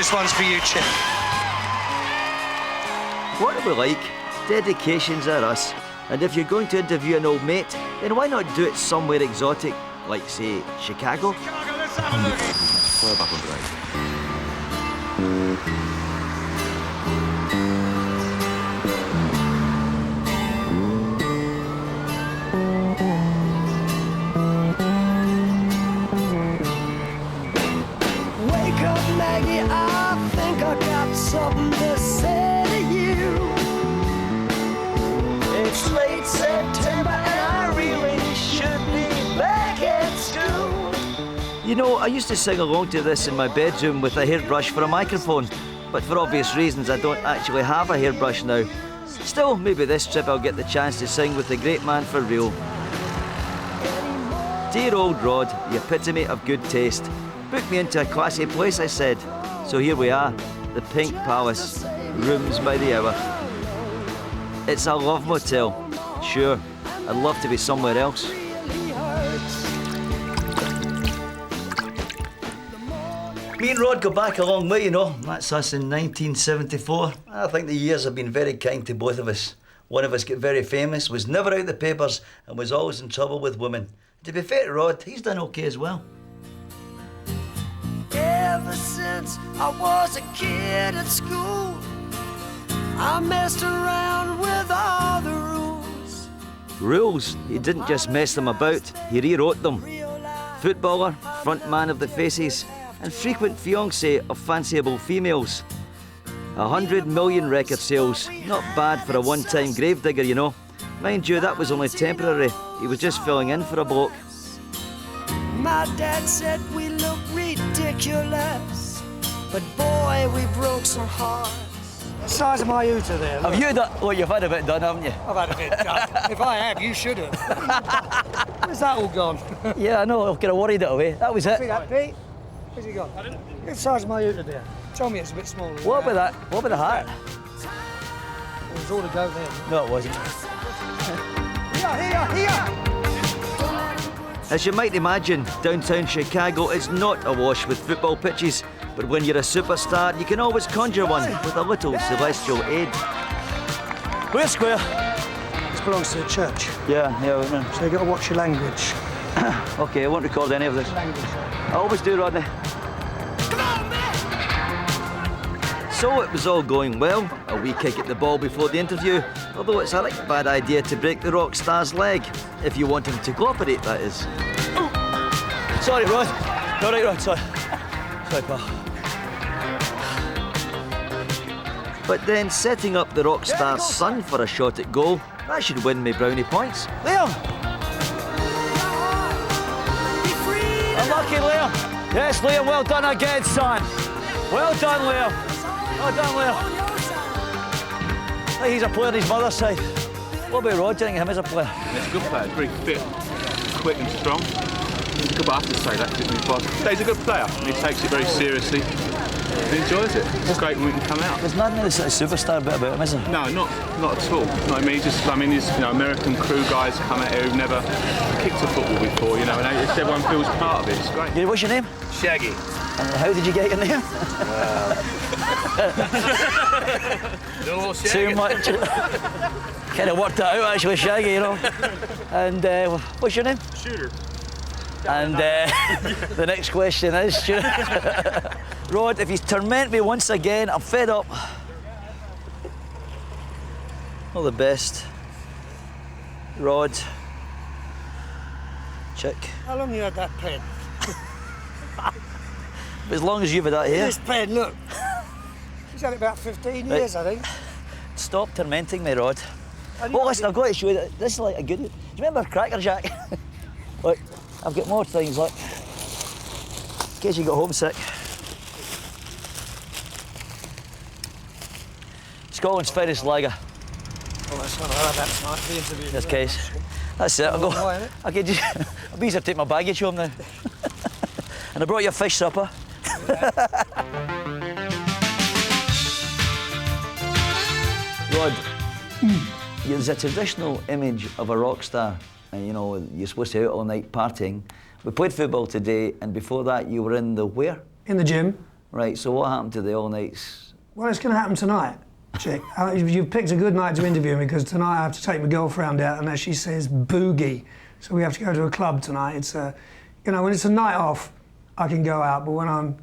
This one's for you, Chick. What do we like? Dedications are us. And if you're going to interview an old mate, then why not do it somewhere exotic, like, say, Chicago? Chicago, let's have a look. Fire back on the right. Wake up, Maggie, I think I got something to say to you. It's late September and I really should be back at school. You know, I used to sing along to this in my bedroom with a hairbrush for a microphone, but for obvious reasons I don't actually have a hairbrush now. Still, maybe this trip I'll get the chance to sing with the great man for real. Dear old Rod, the epitome of good taste. Book me into a classy place, I said. So here we are, the Pink Palace, rooms by the hour. It's a love motel. Sure, I'd love to be somewhere else. Me and Rod go back a long way, you know. That's us in 1974. I think the years have been very kind to both of us. One of us got very famous, was never out the papers, and was always in trouble with women. To be fair to Rod, he's done okay as well. Ever since I was a kid at school, I messed around with all the rules. Rules? He didn't just mess them about, he rewrote them. Footballer, front man of the Faces, and frequent fiancé of fanciable females. 100 million record sales, not bad for a one-time gravedigger, you know. Mind you, that was only temporary. He was just filling in for a bloke. My dad said we look ridiculous, but boy, we broke some hearts. The size of my Uta there. Have you done? Oh, you've had a bit done, haven't you? I've had a bit done. If I have, you should have. Where's that all gone? Yeah, I know, I could have worried it away. That was it. See that, Pete? Where's he gone? Look at the size of my Uta there. Tell me it's a bit smaller. What about that? What about the hat? It was all to go there. No, it wasn't. Here! As you might imagine, downtown Chicago is not awash with football pitches, but when you're a superstar, you can always conjure one with a little celestial aid. We're square. This belongs to the church, Yeah, I know. so you've got to watch your language. Okay, I won't record any of this. Language. I always do, Rodney. So it was all going well. A wee kick at the ball before the interview, although it's a right bad idea to break the rock star's leg, if you want him to cooperate, that is. Oh. Sorry, Rod. All right, Rod, sorry. Sorry, pal. But then setting up the rock star's son for a shot at goal, that should win me brownie points. Liam! Unlucky, Liam. Yes, Liam, well done again, son. Well done, Liam. Well done, Liam. I think he's a player on his mother's side. What about Rod? Do you think of him as a player? He's a good player. He's very fit, quick and strong. He's good, but I have to say that because he's a good player and he takes it very seriously. He enjoys it. It's great when we can come out. There's nothing of the sort of superstar bit about him, is there? No, not at all. No, I mean, these American crew guys come out here who've never kicked a football before, you know, and everyone feels part of it. It's great. Yeah, what's your name? Shaggy. And how did you get your name? No, Shaggy. Too much. Kind of worked that out, actually, Shaggy, you know. And what's your name? Shooter. And the next question is, Rod, if you torment me once again, I'm fed up. All the best. Rod. Chick. How long have you had that pen? As long as you've had that here. This pen, look. He's had it about 15 years, I think. Stop tormenting me, Rod. Oh, listen, I've got to show you that this is like a good... Do you remember Cracker Jack? Look, I've got more things, look. In case you got homesick. Scotland's finest lager. Oh, that's not hard, that's nice, the interview. In this case. That's it, I'll go. I'll be easier to take my baggage home now. And I brought you a fish supper. Rod, there's a traditional image of a rock star. And, you know, you're supposed to be out all night partying. We played football today, and before that you were in the where? In the gym. Right, so what happened to the all nights? Well, it's going to happen tonight, Chick. You've picked a good night to interview me because tonight I have to take my girlfriend out and as she says, boogie. So we have to go to a club tonight. It's you know, when it's a night off, I can go out, but when I'm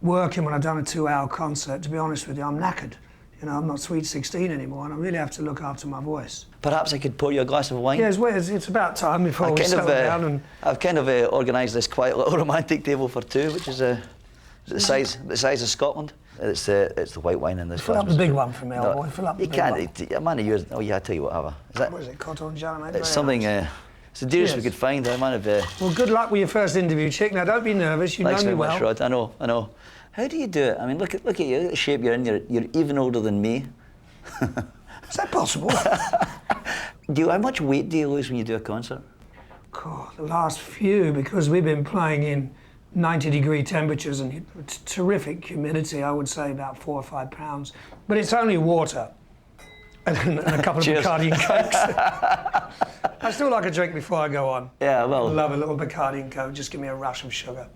working, when I've done a 2-hour concert, to be honest with you, I'm knackered. You know, I'm not Sweet 16 anymore, and I really have to look after my voice. Perhaps I could pour you a glass of wine? Yeah, it's about time before we settle down. And I've kind of organised this quiet little romantic table for two, which is the size of Scotland. It's the white wine in this. fill up the big one for me, old boy. Fill up the you big one. can't. A man of yours. Oh yeah, I tell you what, have I? Is that? What is it, Cotton Jam? It's something. It's the dearest we could find. A man of. Well, good luck with your first interview, Chick. Now, don't be nervous. You know me well. Thanks very much, Rod. I know. How do you do it? I mean, look at you. Look at the shape you're in. You're even older than me. Is that possible? How much weight do you lose when you do a concert? God, the last few, because we've been playing in 90-degree temperatures and terrific humidity, I would say about 4 or 5 pounds. But it's only water and a couple of Bacardi and Cokes. I still like a drink before I go on. Yeah, well. I love a little Bacardi and Coke. Just give me a rush of sugar.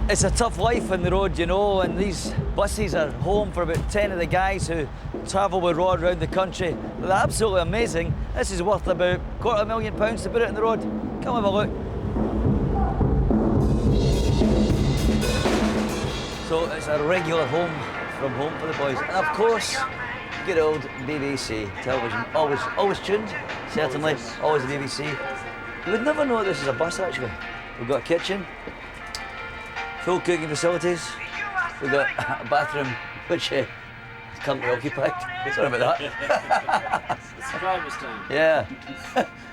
It's a tough life on the road, you know, and these buses are home for about 10 of the guys who travel with Rod around the country. They're absolutely amazing. This is worth about £250,000 to put it on the road. Come have a look. So it's a regular home from home for the boys. And of course, good old BBC television. Always tuned, certainly. Always the BBC. You would never know this is a bus, actually. We've got a kitchen. Full cooking facilities. We've got a bathroom, which is currently occupied. Sorry about that. It's private time. Yeah.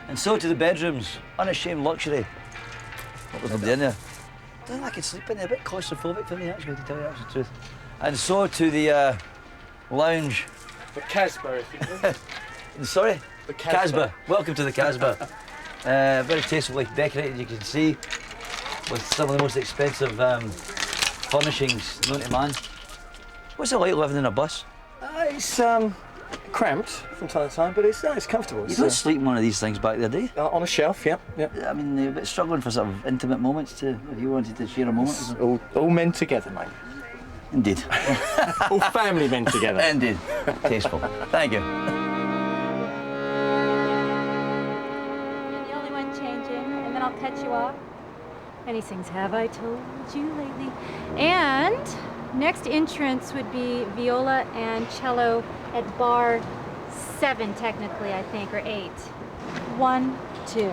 And so to the bedrooms. Unashamed luxury. What was nobody in there? I don't think I could sleep in there. A bit claustrophobic for me, actually, to tell you the absolute truth. And so to the lounge. The Casbah, if you will. Sorry? The Casbah. Welcome to the Casbah. Very tastefully decorated, you can see, with some of the most expensive furnishings known to man. What's it like living in a bus? It's cramped from time to time, but it's comfortable. You don't sleep in one of these things back there, do you? On a shelf, yeah. I mean, you're a bit struggling for sort of intimate moments too, if you wanted to share a moment. It's all men together, mate. Indeed. All family men together. Indeed. Tasteful. Thank you. You're the only one changing, and then I'll cut you off. And he sings, "Have I told you lately?" And next entrance would be viola and cello at bar 7, technically, I think, or 8. 1, 2.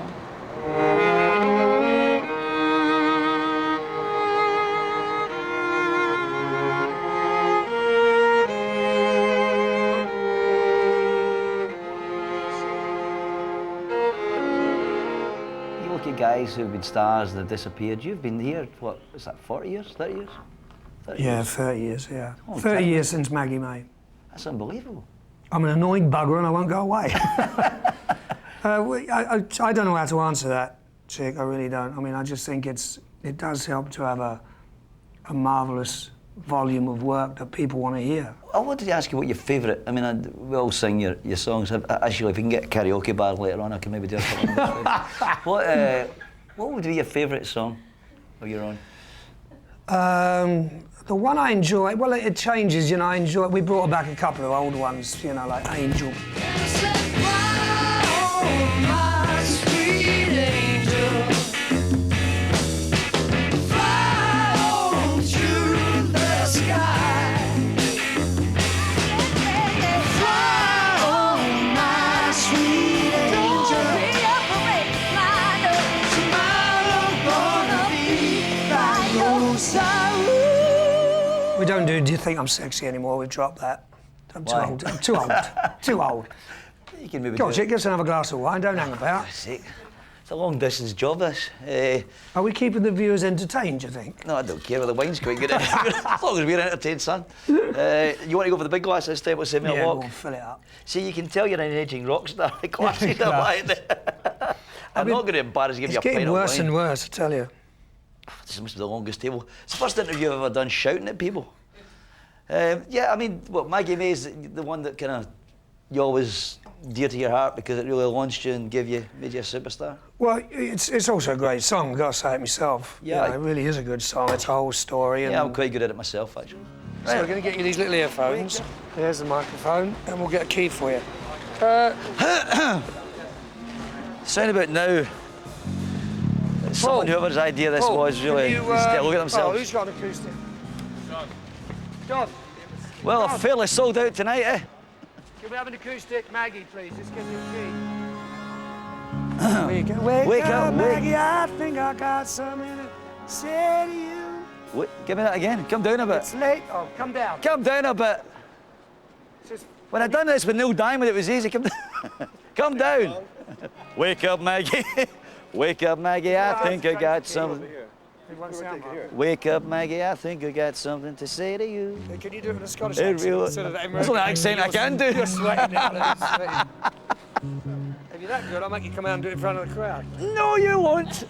Guys who've been stars that have disappeared. You've been here, what, is that 40 years, 30 years? 30 Yeah, years. 30 years, yeah. Oh, 30 years since Maggie May. That's unbelievable. I'm an annoying bugger and I won't go away. I don't know how to answer that, Chick, I really don't. I mean, I just think it does help to have a marvellous volume of work that people want to hear. I wanted to ask you what your favourite, I mean, we all sing your songs. Actually, if we can get a karaoke bar later on, I can maybe do a couple of them. What would be your favourite song of your own? The one I enjoy, well, it changes, you know, we brought back a couple of old ones, you know, like Angel. We don't do you think I'm sexy anymore? We've dropped that. I'm too old. I'm too old. Too old. You can maybe Go on, Chick, give us another glass of wine. Don't hang about. It's a long distance job, this. Are we keeping the viewers entertained, do you think? No, I don't care. Well, the wine's quite good. As long as we're entertained, son. You want to go for the big glass this time? We'll save me a walk. Go on, fill it up. See, you can tell you're an aging rock star. The glasses are lying there. I'm not going to embarrass you, give you a pint of wine. It's getting worse and worse, I tell you. This must be the longest table. It's the first interview I've ever done shouting at people. Yeah, I mean, what, Maggie May's the one that kind of you always dear to your heart because it really launched you and made you a superstar? Well, it's also a great song, I've got to say it myself. Yeah. You know, it really is a good song, it's a whole story. And Yeah, I'm quite good at it myself, actually. so we're going to get you these little earphones. There's the microphone, and we'll get a key for you. Sound about now. Someone, whoever's idea this was, really can you, needs to look at Oh, themselves. who's got an acoustic? John, Well, I'm fairly sold out tonight, eh? can we have an acoustic? Maggie, please, just give me a key. Wake up, Maggie, I think I got something to say to you. Wait, give me that again. Come down a bit. It's late. Oh, come down. Come down a bit. Just When I done this with Neil Diamond, it was easy. Come down. Come down. Wake up, Maggie. Wake up, Maggie, I think I got something. Wake up, Maggie, I think I got something to say to you. Can you do it with a Scottish It accent really- instead of the That's the only accent I can do. You're sweating now. If you're that good, I'll make you come out and do it in front of the crowd. No, you won't.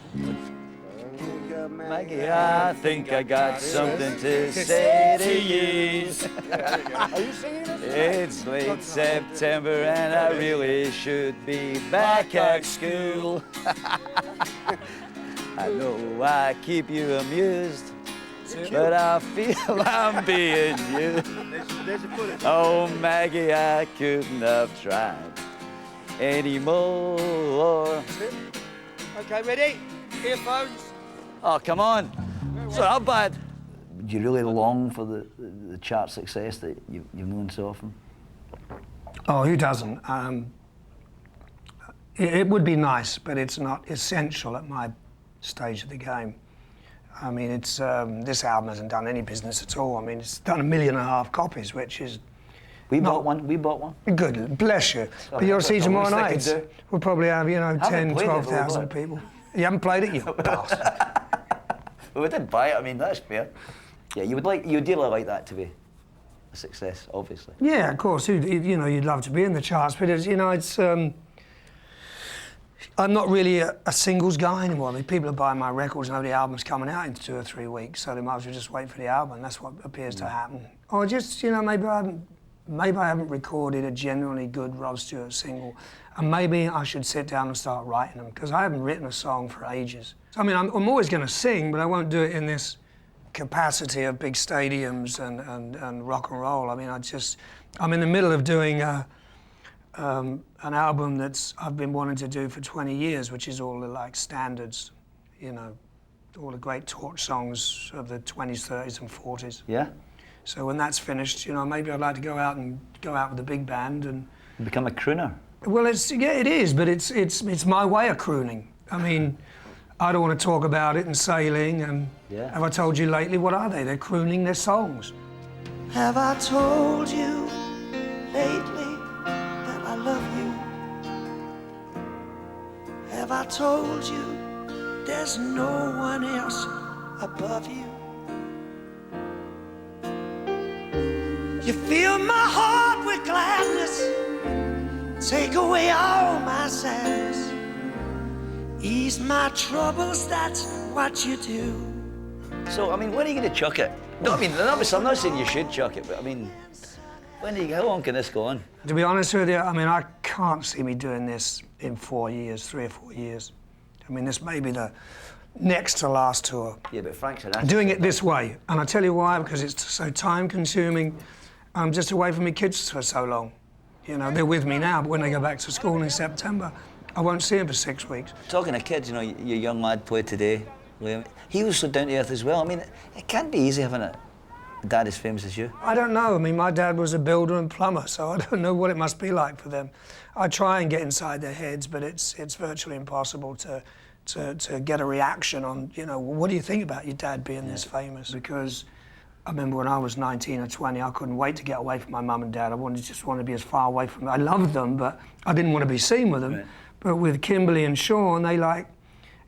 Maggie, I think I got something to say to you. Are you singing this? It's late September and I really should be back at school. I know I keep you amused, but I feel I'm being used. Oh, Maggie, I couldn't have tried anymore. Okay, ready? Earphones. Oh, come on. It's not that bad. Do you really long for the chart success that you've known so often? Oh, who doesn't? It would be nice, but it's not essential at my stage of the game. I mean, it's this album hasn't done any business at all. I mean, it's done 1.5 million copies, which is We bought one. good. Bless you. But you'll see tomorrow night. We'll probably have, 10, played it, 12,000 though, people. You haven't played it, you bastard. Well, we did buy it. I mean, that's fair. Yeah, you'd dearly like that to be a success, obviously. Yeah, of course. You'd love to be in the charts, but it's. I'm not really a singles guy anymore. I mean, people are buying my records, know the album's coming out in 2 or 3 weeks, so they might as well just wait for the album. That's what appears to happen. Or just, maybe I haven't recorded a genuinely good Rod Stewart single, and maybe I should sit down and start writing them, because I haven't written a song for ages. I mean, I'm always going to sing, but I won't do it in this capacity of big stadiums and rock and roll. I mean, I'm in the middle of doing an album I've been wanting to do for 20 years, which is all the standards, all the great torch songs of the 20s, 30s and 40s. Yeah? So when that's finished, maybe I'd like to go out with a big band and Become a crooner. Well, it is, but it's my way of crooning. I mean, I don't want to talk about it and sailing and have I told you lately, what are they? They're crooning their songs. Have I told you lately that I love you? Have I told you there's no one else above you? You fill my heart with gladness, take away all my sadness, ease my troubles, that's what you do. So, I mean, when are you going to chuck it? No, I mean, obviously, I'm not saying you should chuck it, but I mean, how long can this go on? To be honest with you, I mean, I can't see me doing this in 4 years, 3 or 4 years. I mean, this may be the next to last tour. Yeah, but Frank's doing it this way, and I tell you why, because it's so time-consuming. I'm just away from my kids for so long. They're with me now, but when they go back to school in September, I won't see them for 6 weeks. Talking to kids, your young lad played today, Liam, he was so down to earth as well. I mean, it can't be easy having a dad as famous as you. I don't know. I mean, my dad was a builder and plumber, so I don't know what it must be like for them. I try and get inside their heads, but it's virtually impossible to get a reaction on, what do you think about your dad being this famous? Because I remember when I was 19 or 20, I couldn't wait to get away from my mum and dad. I just wanted to be as far away from them. I loved them, but I didn't want to be seen with them. Right. But with Kimberly and Sean, they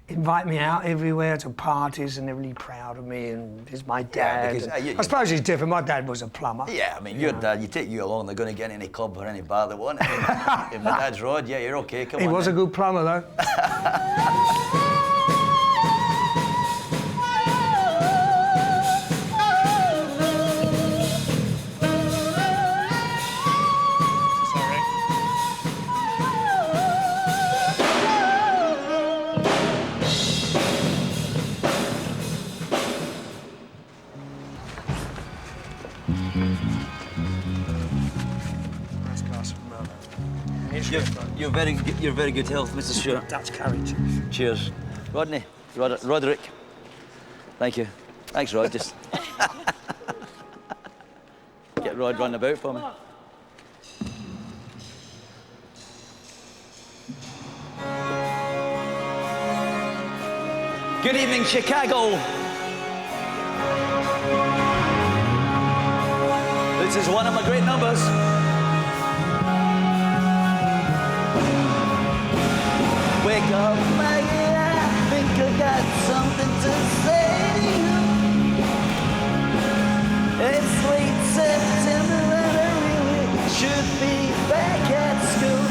invite me out everywhere to parties, and they're really proud of me, and he's my dad. Yeah, because, I suppose he's different. My dad was a plumber. Yeah, I mean, your dad, you take you along, they're going to get in any club or any bar they want. If my dad's Rod, yeah, you're okay, come on. He was a good plumber, though. You're very good health, Mr. Stewart. That's courage. Cheers. Rodney, Roderick. Thank you. Thanks, Rod. Just get Rod running about for me. Good evening, Chicago. This is one of my great numbers. Wake up, Maggie, I think I got something to say to you. It's late September and I really should be back at school.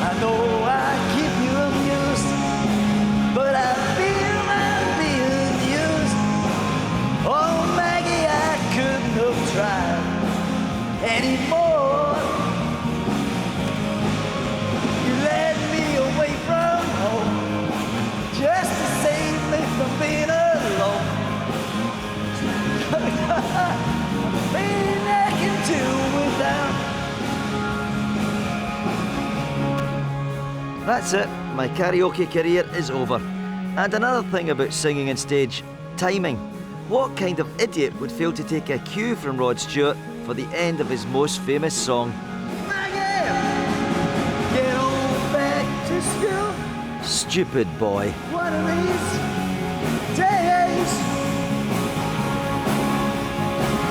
I know I keep you amused, but I feel I'm being used. Oh, Maggie, I couldn't have tried anymore. You led me away from home just to save me from being alone. Being I can do without. That's it. My karaoke career is over. And another thing about singing on stage, timing. What kind of idiot would fail to take a cue from Rod Stewart for the end of his most famous song? Maggie, get on back to school. Stupid boy. One of these days.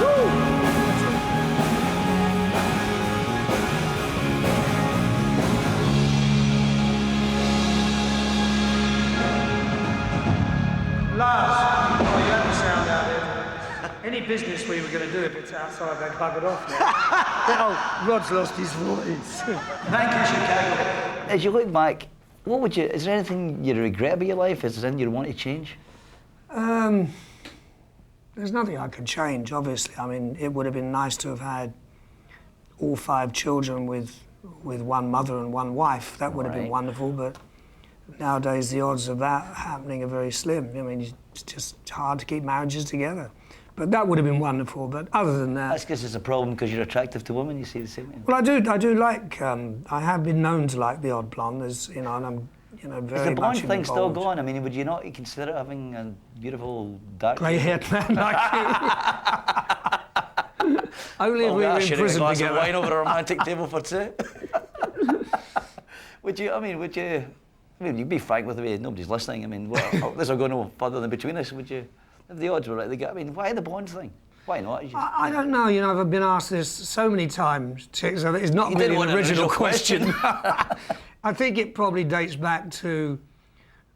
Woo! Lars, oh, you have the sound out there. Any business we were going to do, if it's outside, they'd bug it off now. Oh, Rod's lost his voice. Thank you, Chicago. As you look back, is there anything you regret about your life? Is there anything you want to change? There's nothing I could change, obviously. I mean, it would have been nice to have had all 5 children with one mother and one wife. That would have been wonderful, but nowadays the odds of that happening are very slim. I mean, it's just hard to keep marriages together. But that would have been wonderful, but other than that... That's because it's a problem because you're attractive to women, you see the same thing? Well, I do like, I have been known to like the odd blonde, and I'm, very much Is the blonde thing involved. still going? I mean, would you not consider having a beautiful dark... Grey-haired man like you. Only if we were in prison glass together. of wine over a romantic table for 2. Would you, you'd be frank with me, nobody's listening. I mean, this will go no further than between us, would you? If the odds were right, I mean, why the blonde thing? Why not? I don't know, I've been asked this so many times, Chick, so it's not really an original question. I think it probably dates back to,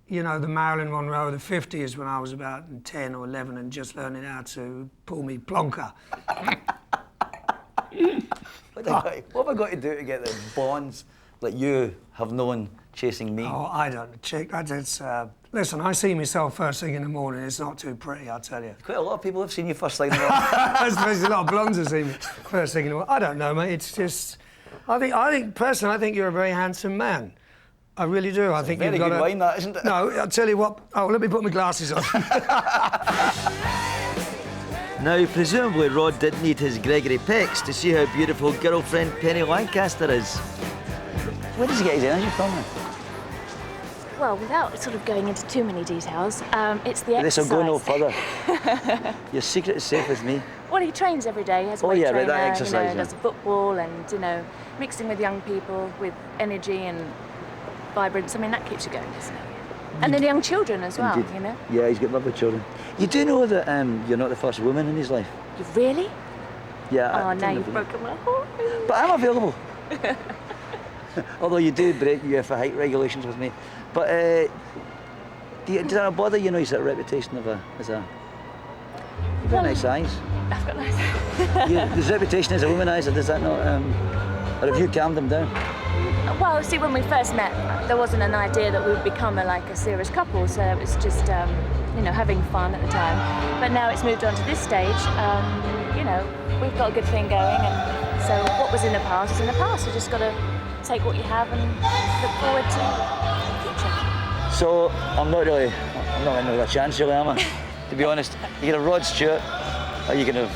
the Marilyn Monroe of the 50s when I was about 10 or 11 and just learning how to pull me plonker. What have I got to do to get the bonds that you have known chasing me? Oh, I don't know, Chick. Listen, I see myself first thing in the morning. It's not too pretty, I'll tell you. Quite a lot of people have seen you first thing in the morning. There's a lot of blondes have seen me first thing in the morning. I don't know, mate. It's just... I think personally, I think you're a very handsome man. I really do. I think very you've got good wine, that, isn't it? No, I'll tell you what. Oh, let me put my glasses on. Now, presumably Rod didn't need his Gregory Peck's to see how beautiful girlfriend Penny Lancaster is. Where does he get his energy from, then? Well, without sort of going into too many details, it's the exercise. This will go no further. Your secret is safe with me. Well, he trains every day. He has a weight trainer, that exercise, does football and, mixing with young people with energy and vibrance. I mean, that keeps you going, doesn't it? And then young children as well, Indeed. Yeah, he's got lovely children. You do know that you're not the first woman in his life? You really? Yeah. Oh, now you've broken my heart. But I'm available. Although you do break UEFA height regulations with me. But does that bother you? He's got a reputation of you've got nice eyes. I've got nice eyes. His reputation as a womanizer, does that not, or have you calmed him down? Well, see, when we first met, there wasn't an idea that we would become a serious couple, so it was just, having fun at the time. But now it's moved on to this stage, we've got a good thing going, and so what was in the past is in the past. You just got to take what you have and look forward to the future. So, I'm not going to have a chance, really, am I? To be honest, you can have Rod Stewart, or you can have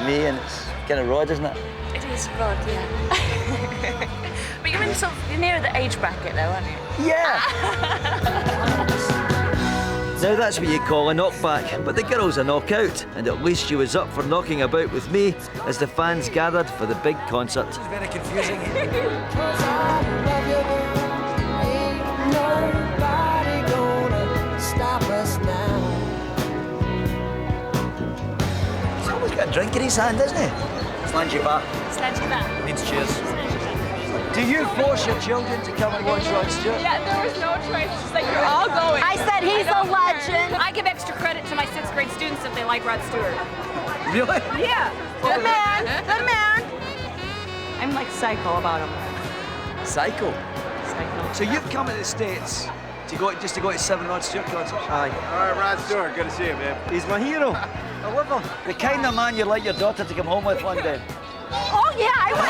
me, and it's kind of Rod, isn't it? It is Rod, yeah. you're near the age bracket, though, aren't you? Yeah! Now that's what you call a knockback, but the girl's a knockout, and at least she was up for knocking about with me as the fans gathered for the big concert. It's very confusing. He's always got a drink in his hand, doesn't he? Slangy back. Slangy back. Needs cheers. Do you force your children to come and watch Rod Stewart? Yeah, there was no choice. It's just like, you're all going. I said he's a legend. I give extra credit to my 6th grade students if they like Rod Stewart. Really? Yeah. Good man. Good man. I'm like psycho about him. Psycho. Psycho. So you've come to the States just to go to 7 Rod Stewart concerts? Aye. All right, Rod Stewart, good to see you, man. He's my hero. I love him. The kind of man you'd like your daughter to come home with one day. Oh yeah, I would.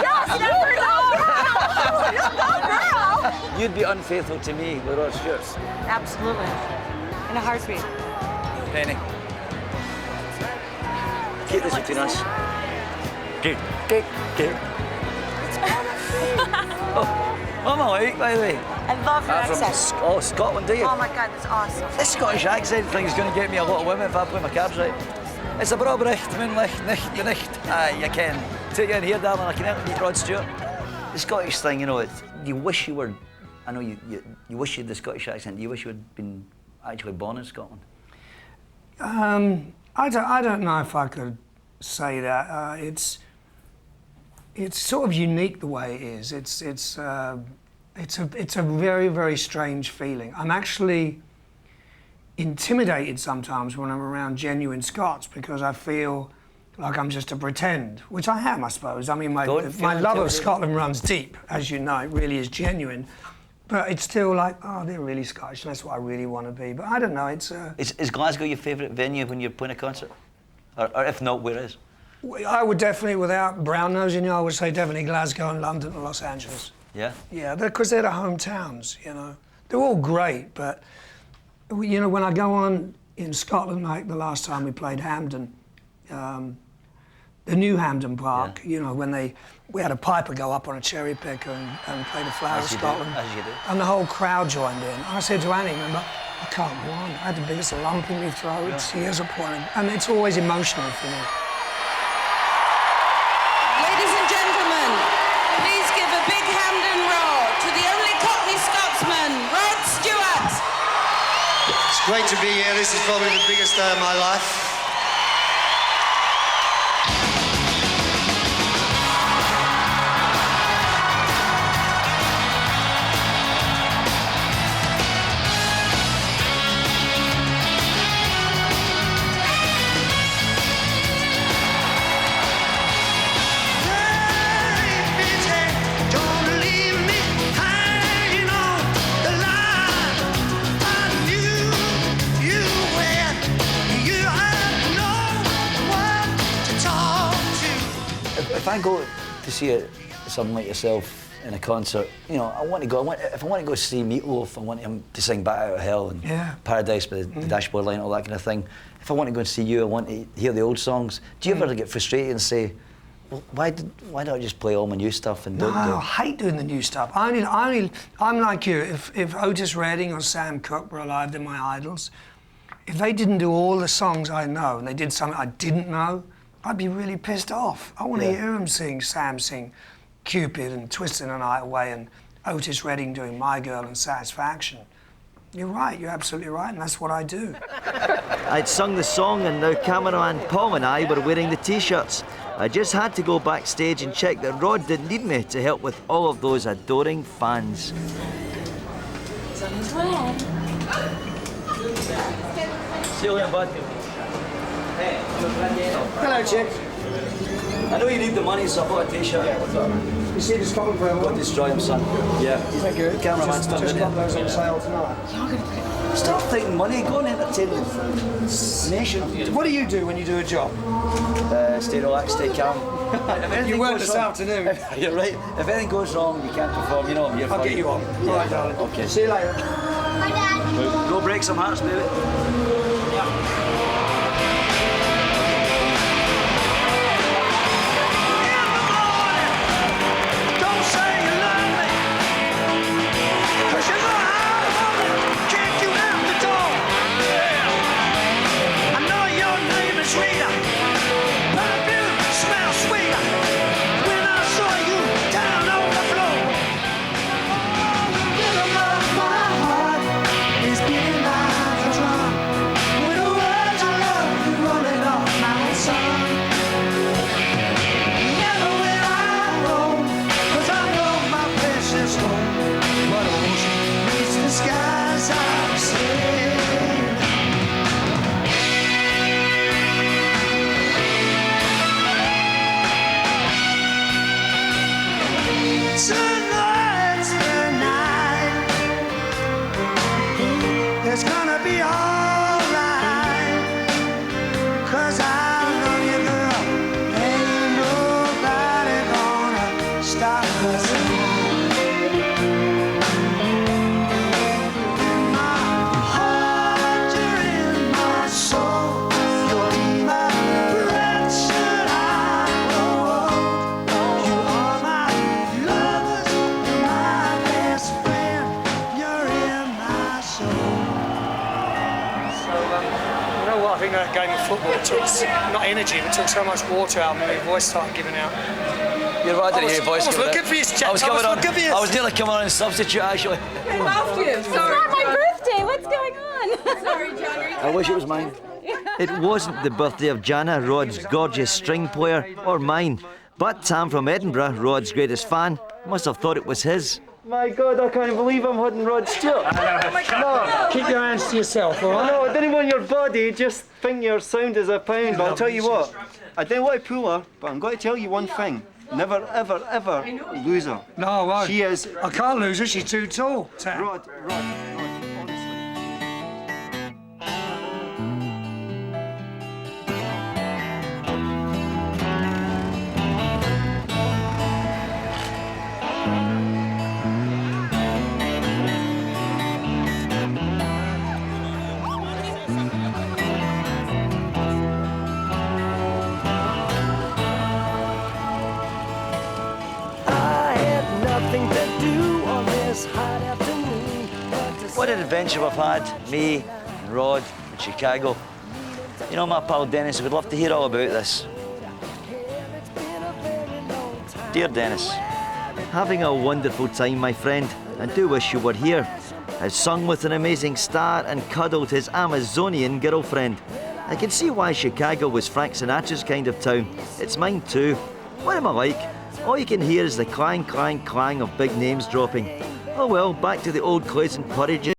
Yes, never go girl. You'd be unfaithful to me with Rod Stewart. Absolutely. In a heartbeat. Penny. Keep this between us. Good. Oh, I'm alright, by the way. I love your From accent. Scotland, do you? Oh my God, that's awesome. This Scottish accent thing's going to get me a lot of women if I play my cards right. It's a Brobrecht, Moonlicht, nicht, nicht. Aye, you can. Take you in here, darling, I can help you meet Rod Stewart. The Scottish thing, you know, you wish you were, I know you wish you had the Scottish accent, you wish you had been actually born in Scotland? I don't know if I could say that. It's sort of unique the way it is. It's a very, very strange feeling. I'm actually intimidated sometimes when I'm around genuine Scots because I feel like I'm just a pretend, which I am, I suppose. I mean, my love of Scotland runs deep, as you know. It really is genuine. But it's still like, oh, they're really Scottish. That's what I really want to be. But I don't know. Is Glasgow your favourite venue when you're playing a concert? Or if not, where is? I would definitely, without brown nosing you, I would say definitely Glasgow and London and Los Angeles. Yeah? Yeah, because they're the hometowns, you know. They're all great, but, you know, when I go on in Scotland, like the last time we played Hampden, the new Hampden Park, you know, when we had a piper go up on a cherry picker and play the Flower of Scotland. As you do. And the whole crowd joined in. I said to Annie, remember, I can't go on. I had the biggest lump in my throat, tears are pouring. And it's always emotional for me. Ladies and gentlemen, please give a big hand and roar to the only Cockney Scotsman, Rod Stewart. It's great to be here. This is probably the biggest day of my life. If I go to see someone like yourself in a concert, you know, if I want to go see Meatloaf, I want him to sing Bat Out of Hell and Paradise by the Dashboard Line, all that kind of thing. If I want to go and see you, I want to hear the old songs. Do you ever get frustrated and say, well, why don't I just play all my new stuff and don't do? I hate doing the new stuff. I'm like you. If Otis Redding or Sam Cooke were alive, they're my idols. If they didn't do all the songs I know and they did something I didn't know, I'd be really pissed off. I want to hear him sing, Sam sing Cupid and Twisting the Night Away and Otis Redding doing My Girl and Satisfaction. You're right, you're absolutely right, and that's what I do. I'd sung the song and now cameraman Paul and I were wearing the t-shirts. I just had to go backstage and check that Rod didn't need me to help with all of those adoring fans. See you later, bud. Hello, Chick. I know you need the money, so I bought a t-shirt. Yeah, what's up? You see the Scotland for Got to destroy him, son. Yeah. Thank you. The cameraman's just done got those on sale tonight. Stop thinking money, go and entertain the nation. What do you do when you do a job? Stay relaxed, stay calm. You work this afternoon. You're right. If anything goes wrong, you can't perform, you know. I'll get you on. Yeah. All right, darling. Okay. See you later. Bye, Dad. Go break some hearts, baby. Don't say doing that game of football, it took, not energy, but it took so much water out of me, my voice started giving out. You're right, I didn't hear your voice. I was looking for you, Jack. I was nearly coming on in substitute, actually. I loved you. It's not my birthday. What's going on? Sorry, Johnny. I wish it was mine. It wasn't the birthday of Jana, Rod's gorgeous string player, or mine. But Tam from Edinburgh, Rod's greatest fan, must have thought it was his. My God, I can't believe I'm hugging Rod Stewart. No, keep your hands to yourself, all right? No, I didn't want your body, just think you're sound as a pound. But I'll tell you what, I didn't want to pull her, but I'm going to tell you one thing. Never, ever, ever lose her. No, I won't. She is... I can't lose her, she's too tall. Rod, honestly. What an adventure we've had, me, and Rod, in Chicago. You know, my pal Dennis would love to hear all about this. Dear Dennis, having a wonderful time, my friend, and do wish you were here. Has sung with an amazing star and cuddled his Amazonian girlfriend. I can see why Chicago was Frank Sinatra's kind of town. It's mine too. What am I like? All you can hear is the clang, clang, clang of big names dropping. Oh well, back to the old Clays and Porridge.